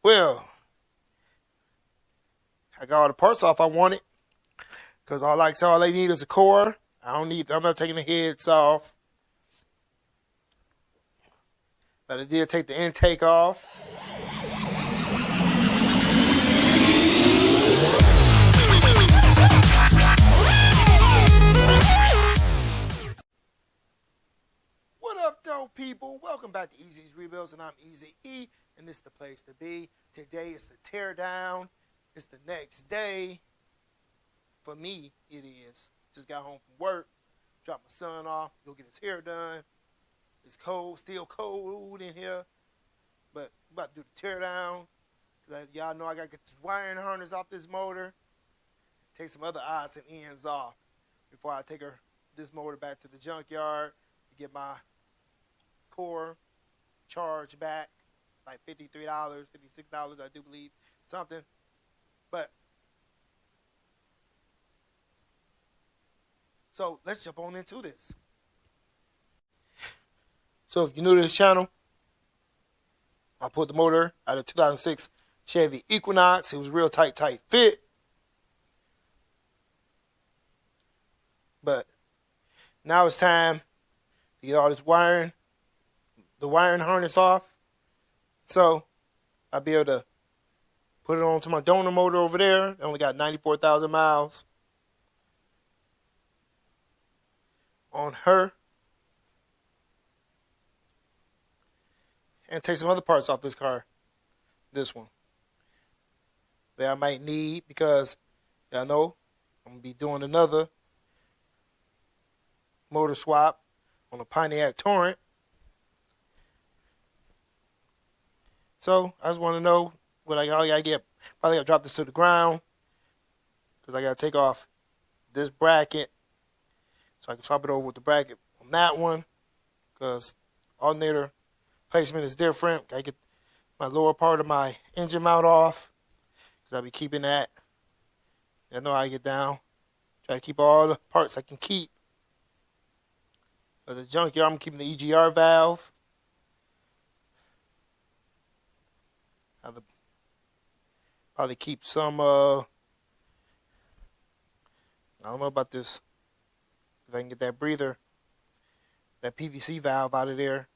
Well, I got all the parts off I wanted. Because all they need is a core. I'm not taking the heads off. But I did take the intake off. What up, dope people? Welcome back to Easy's Rebuilds, and I'm Easy E, and this is the place to be. Today is the tear down. It's the next day. For me, it is. Just got home from work, dropped my son off, go get his hair done. It's cold, still cold in here, but I'm about to do the tear down. Y'all know I got to get this wiring harness off this motor, take some other odds and ends off before I take this motor back to the junkyard to get my core charged back, like $53, $56, I do believe, something. But so let's jump on into this. So if you're new to this channel, I put the motor out of 2006 Chevy Equinox. It was real tight fit. But now it's time to get all this wiring, the wiring harness off. So I'll be able to put it onto my donor motor over there. I only got 94,000 miles on her. And take some other parts off this car. This one. That I might need because y'all know I'm going to be doing another motor swap on a Pontiac Torrent. So I just want to know what I got to get. Probably got to drop this to the ground because I got to take off this bracket so I can swap it over with the bracket on that one because alternator placement is different. I get my lower part of my engine mount off because I'll be keeping that. I know how I get down. Try to keep all the parts I can keep. For the junkyard, I'm keeping the EGR valve. I'll probably keep some, I don't know about this. If I can get that breather, that PVC valve out of there.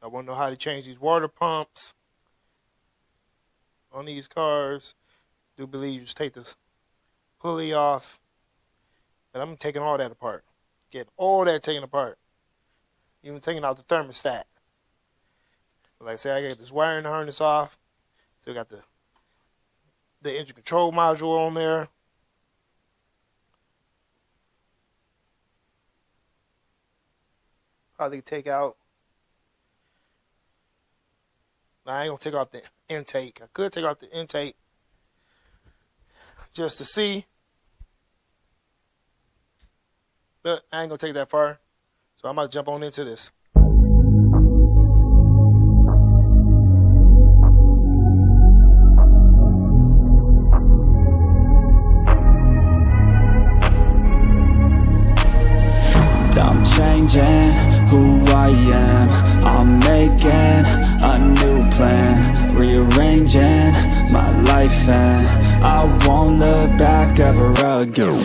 I want to know how to change these water pumps on these cars. I do believe you just take this pulley off. But I'm taking all that apart. Get all that taken apart. Even taking out the thermostat. But like I said, I got this wiring harness off. Still got the engine control module on there. Probably take out. I ain't going to take off the intake. I could take off the intake just to see. But I ain't going to take that far. So I'm going to jump on into this. I'm changing who I am. I'm making a new plan, rearranging my life, and I won't look back ever again.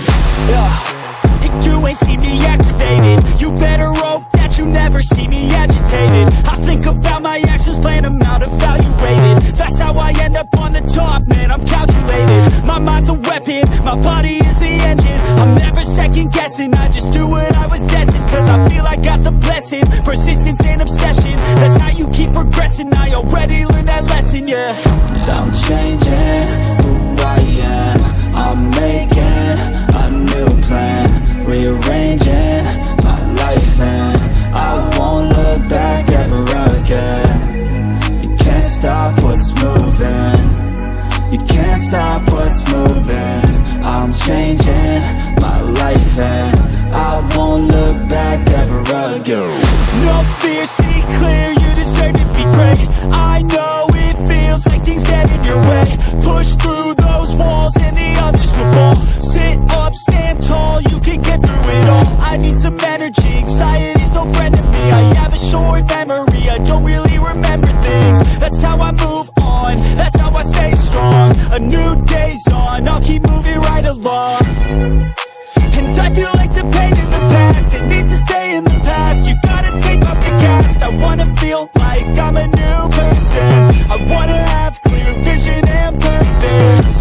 You ain't see me activated. You better hope that you never see me agitated. I think about my actions, plan them out, evaluated. That's how I end up on the top, man, I'm calculated. My mind's a weapon, my body is the engine. I'm never second guessing, I just do what I was destined. Cause I feel I got the blessing, persistence and obsession. That's how you keep progressing, I already learned that lesson, yeah. I'm changing who I am. I'm making a new plan, rearranging my life, and I won't look back ever again. You can't stop what's moving. You can't stop what's moving. I'm changing my life, and I won't look back ever again. No fear, see clear, you deserve to be great. I know it feels like things get in your way. Push through those walls and the others will fall. Sit up, stand tall, you can get through it all. I need some energy, anxiety's no friend to me. I have a short memory, I don't really remember things. That's how I move on. that's how I stay strong. A new day's on, I'll keep moving right along. And I feel like the pain in the past, it needs to stay in the past. You gotta take off the cast. I wanna feel like I'm a new person. I wanna have clear vision and purpose.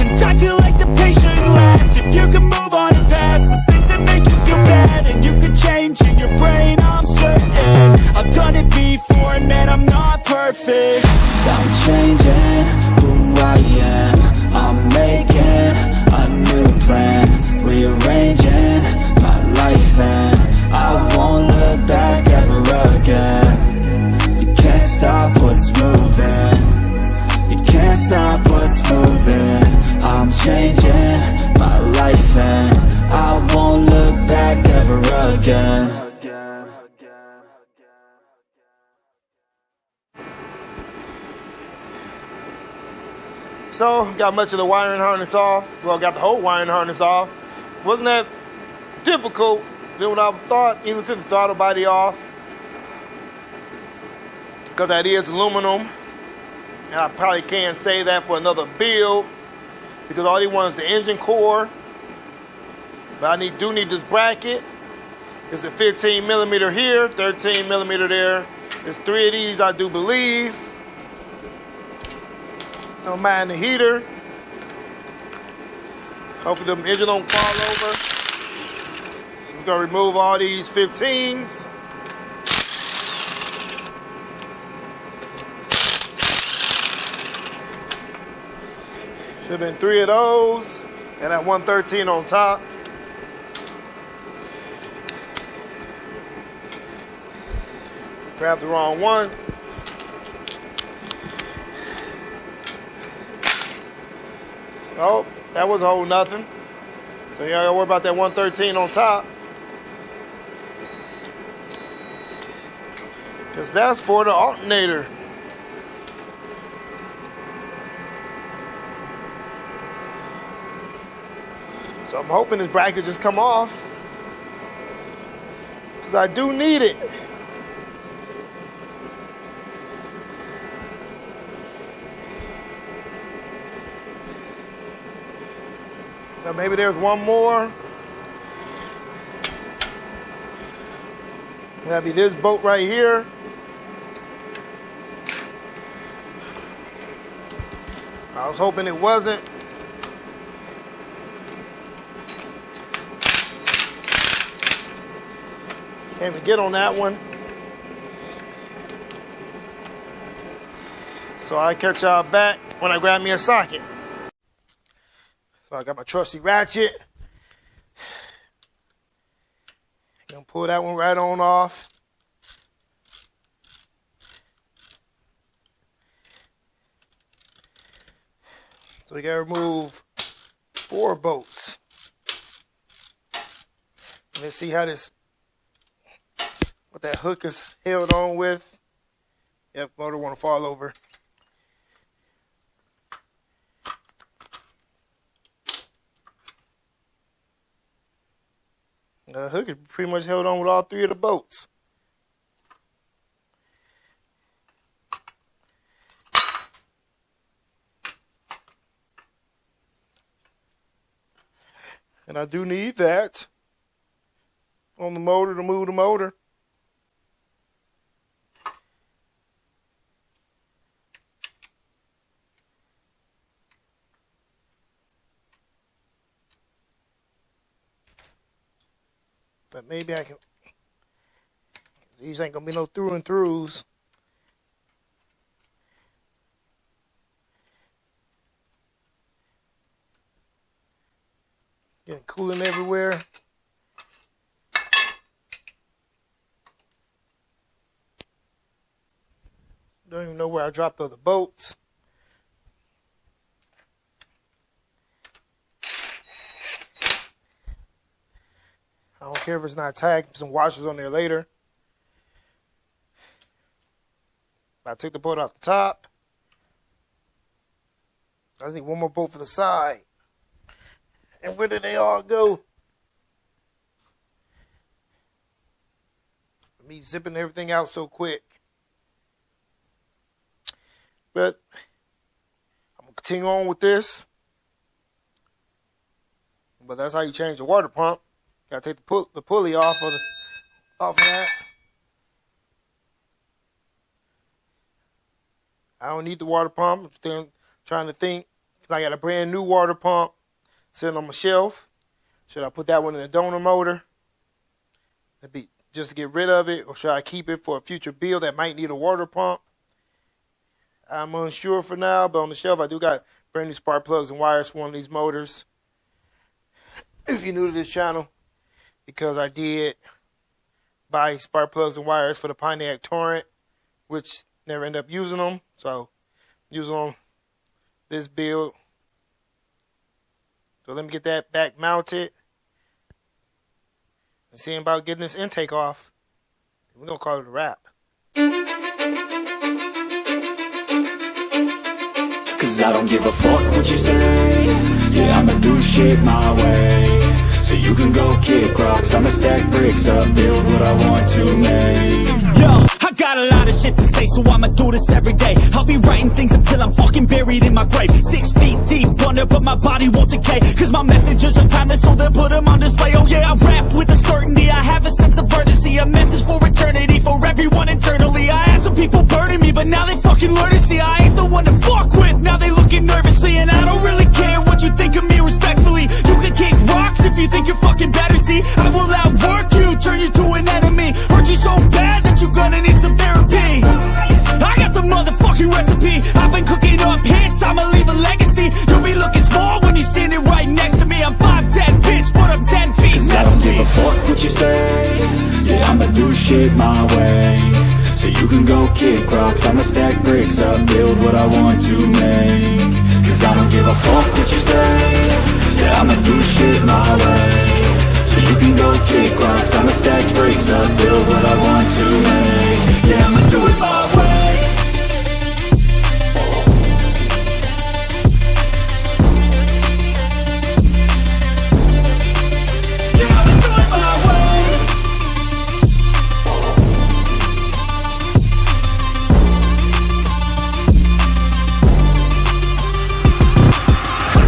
And I feel like the pain shouldn't last. If you can move on and past the things that make you feel bad, and you could change in your brain, I'm certain. I've done it before, and man, I'm not perfect. I'm changing who I am. I'm making a new plan, rearranging my life, and I won't look back ever again. You can't stop what's moving. You can't stop what's moving. I'm changing my life, and I won't look back ever again. So, got much of the wiring harness off. Well, got the whole wiring harness off. Wasn't that difficult than what I thought, even to the throttle body off. Because that is aluminum. And I probably can't say that for another build, because all they want is the engine core. But I do need this bracket. It's a 15 millimeter here, 13 millimeter there. There's 3 of these, I do believe. Don't mind the heater. Hopefully the engine don't fall over. We're gonna remove all these 15s. Should have been 3 of those and that 113 on top. Grabbed the wrong one. Oh, that was a whole nothing. So you gotta worry about that 113 on top. Because that's for the alternator. So I'm hoping this bracket just come off, because I do need it. Now maybe there's one more. That'd be this bolt right here. I was hoping it wasn't. Can't even get on that one. So I catch y'all back when I grab me a socket. So I got my trusty ratchet. Gonna pull that one right on off. So we gotta remove 4 bolts. Let's see how what that hook is held on with. Yep, motor wanna fall over. The hook is pretty much held on with all 3 of the bolts. And I do need that on the motor to move the motor. But maybe I can. These ain't gonna be no through and throughs. Getting cooling everywhere. Don't even know where I dropped all the bolts. I don't care if it's not tagged. Put some washers on there later. I took the bolt off the top. I just need one more bolt for the side. And where did they all go? Me zipping everything out so quick. But I'm going to continue on with this. But that's how you change the water pump. Got to take the pulley off of that. I don't need the water pump. I'm still trying to think. I got a brand new water pump sitting on my shelf. Should I put that one in the donor motor? That'd be just to get rid of it, or should I keep it for a future build that might need a water pump? I'm unsure for now, but on the shelf I do got brand new spark plugs and wires for one of these motors. If you're new to this channel, because I did buy spark plugs and wires for the Pontiac Torrent, which never end up using them, so using on this build. So let me get that back mounted and see about getting this intake off. We're gonna call it a wrap. Cause I don't give a fuck what you say. Yeah, I'ma do shit my way. So you can go kick rocks, I'ma stack bricks up, build what I want to make. Yo, I got a lot of shit to say, so I'ma do this every day. I'll be writing things until I'm fucking buried in my grave. 6 feet deep under, but my body won't decay. Cause my messages are timeless, so they'll put them on display. Oh yeah, I rap with a certainty, I have a sense of urgency. A message for eternity, for everyone internally. I had some people burning me, but now they fucking learn to see I ain't the one to fuck with, now they looking nervously. And I don't really care what you think of me respectfully. You can kick rocks if you think you're fucking better, see. I will outwork you, turn you to an enemy. Hurt you so bad that you're gonna need some therapy. I got the motherfucking recipe. I've been cooking up hits, I'ma leave a legacy. You'll be looking small when you're standing right next to me. I'm 5'10", bitch, but I'm 10 feet Cause next I don't to me. give a fuck what you say. Yeah, I'ma do shit my way. So you can go kick rocks, I'ma stack bricks up, build what I want to make. Cause I don't give a fuck what you say. Yeah, I'ma do shit my way. So you can go kick rocks, I'ma stack bricks up, build what I want to make. Yeah, I'ma do it my way. Yeah, I'ma do it my way.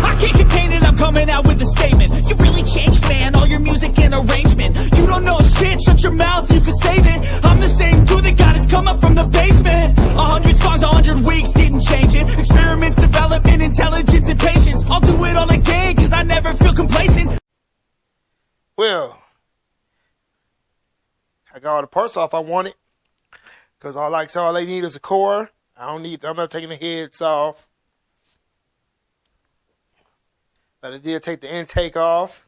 I can't contain it, I'm coming out with a statement. You really changed, man, all your music and arrangement. You don't know shit, shut your mouth, you can save it. I'm the same dude that got his come up from the basement. 100 songs, 100 weeks, didn't change it. Experiments, development, intelligence, and patience. I'll do it all again, cause I never feel complacent. Well, I got all the parts off I wanted, because all they need is a core. I'm not taking the heads off. But I did take the intake off.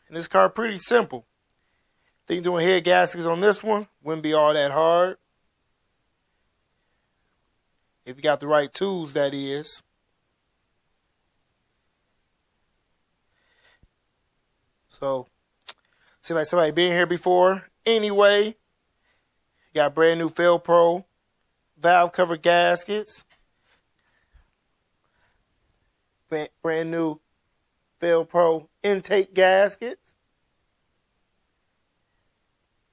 And this car pretty simple. I think doing head gaskets on this one wouldn't be all that hard. If you got the right tools, that is. So, seems like somebody been here before. Anyway, got brand new Pro valve cover gaskets. Brand new Pro intake gaskets.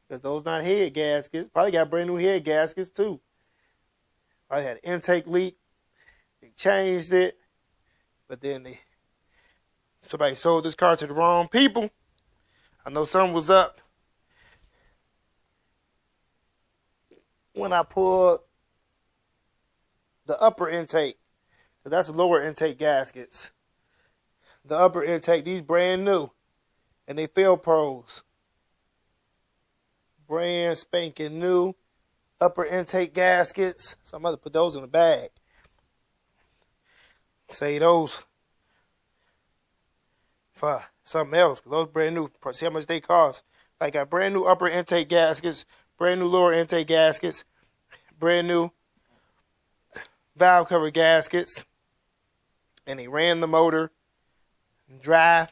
Because those not head gaskets. Probably got brand new head gaskets too. I had an intake leak. They changed it. But then somebody sold this car to the wrong people. I know something was up when I pulled the upper intake. So that's the lower intake gaskets. The upper intake, these brand new. And they Pros. Brand spanking new upper intake gaskets. So I'm going to put those in the bag. Save those for something else. Those brand new. See how much they cost. Like got brand new upper intake gaskets. Brand new lower intake gaskets. Brand new valve cover gaskets. And they ran the motor dry.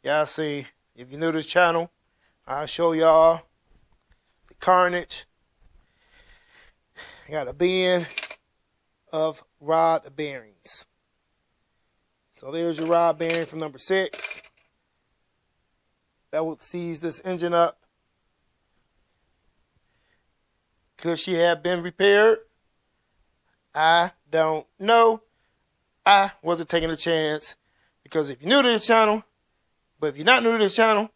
Y'all see, if you're new to this channel, I'll show y'all the carnage. I got a bin of rod bearings. So there's your rod bearing from number 6. That will seize this engine up. Could she have been repaired? I don't know. I wasn't taking a chance because if you're new to this channel, but if you're not new to this channel,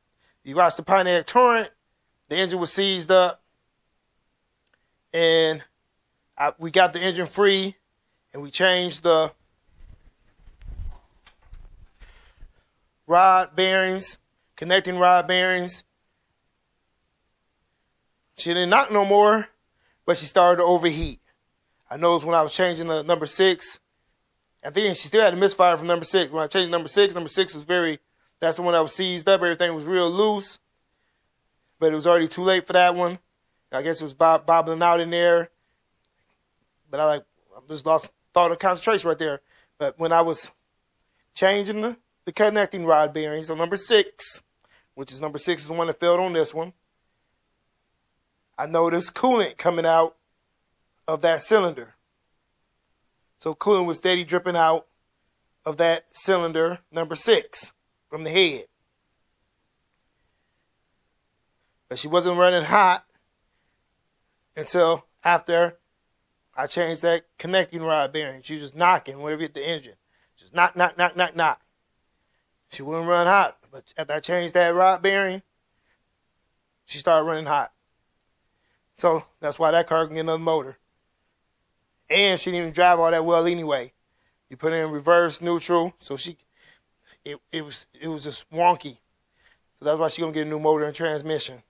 you watch the Pontiac Torrent, the engine was seized up, and we got the engine free, and we changed the rod bearings, connecting rod bearings. She didn't knock no more, but she started to overheat. I noticed when I was changing the number 6, I think she still had a misfire from number 6. When I changed number 6 was that's the one that was seized up. Everything was real loose, but it was already too late for that one. I guess it was bobbling out in there, but I just lost thought of concentration right there. But when I was changing the connecting rod bearings on number 6, which is number 6 is the one that failed on this one, I noticed coolant coming out of that cylinder. So coolant was steady dripping out of that cylinder, number 6, from the head. But she wasn't running hot until after I changed that connecting rod bearing. She was just knocking whenever it hit the engine. Just knock, knock, knock, knock, knock. She wouldn't run hot. But after I changed that rod bearing, she started running hot. So that's why that car can get another motor. And she didn't even drive all that well anyway. You put it in reverse, neutral, so it was just wonky. So that's why she's gonna get a new motor and transmission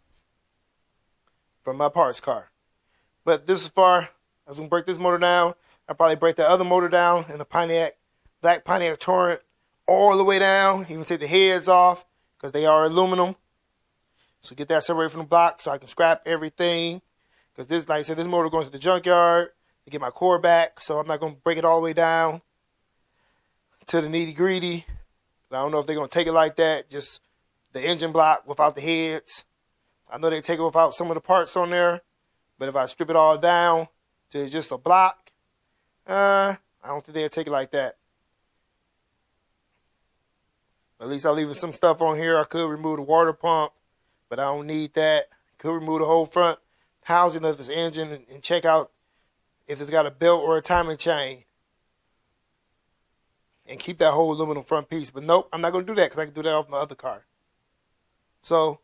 from my parts car. But this is far. I was gonna break this motor down. I'll probably break the other motor down in the black Pontiac Torrent all the way down. Even take the heads off because they are aluminum. So get that separated from the block so I can scrap everything. Because this, like I said, this motor going to the junkyard to get my core back. So I'm not going to break it all the way down to the nitty gritty. I don't know if they're going to take it like that. Just the engine block without the heads. I know they take it without some of the parts on there. But if I strip it all down to just a block, I don't think they'll take it like that. At least I'll leave some stuff on here. I could remove the water pump, but I don't need that. Could remove the whole front housing of this engine and check out if it's got a belt or a timing chain. And keep that whole aluminum front piece. But nope, I'm not going to do that because I can do that off my other car. So,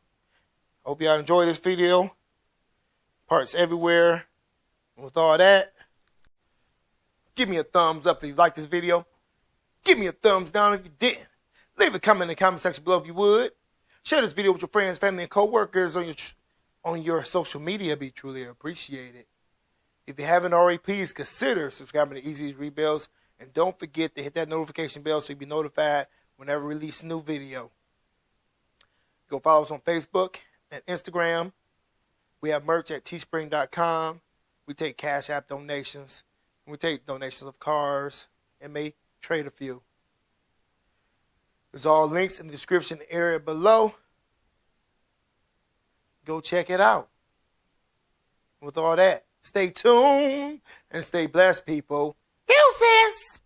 hope y'all enjoy this video. Parts everywhere. And with all that, give me a thumbs up if you like this video. Give me a thumbs down if you didn't. Leave a comment in the comment section below if you would. Share this video with your friends, family, and co-workers on your social media. It'd be truly appreciated. If you haven't already, please consider subscribing to Easy's Rebuilds. And don't forget to hit that notification bell so you'll be notified whenever we release a new video. Go follow us on Facebook and Instagram. We have merch at teespring.com. We take Cash App donations. We take donations of cars and may trade a few. There's all links in the description area below. Go check it out. With all that, stay tuned and stay blessed, people. Deuces!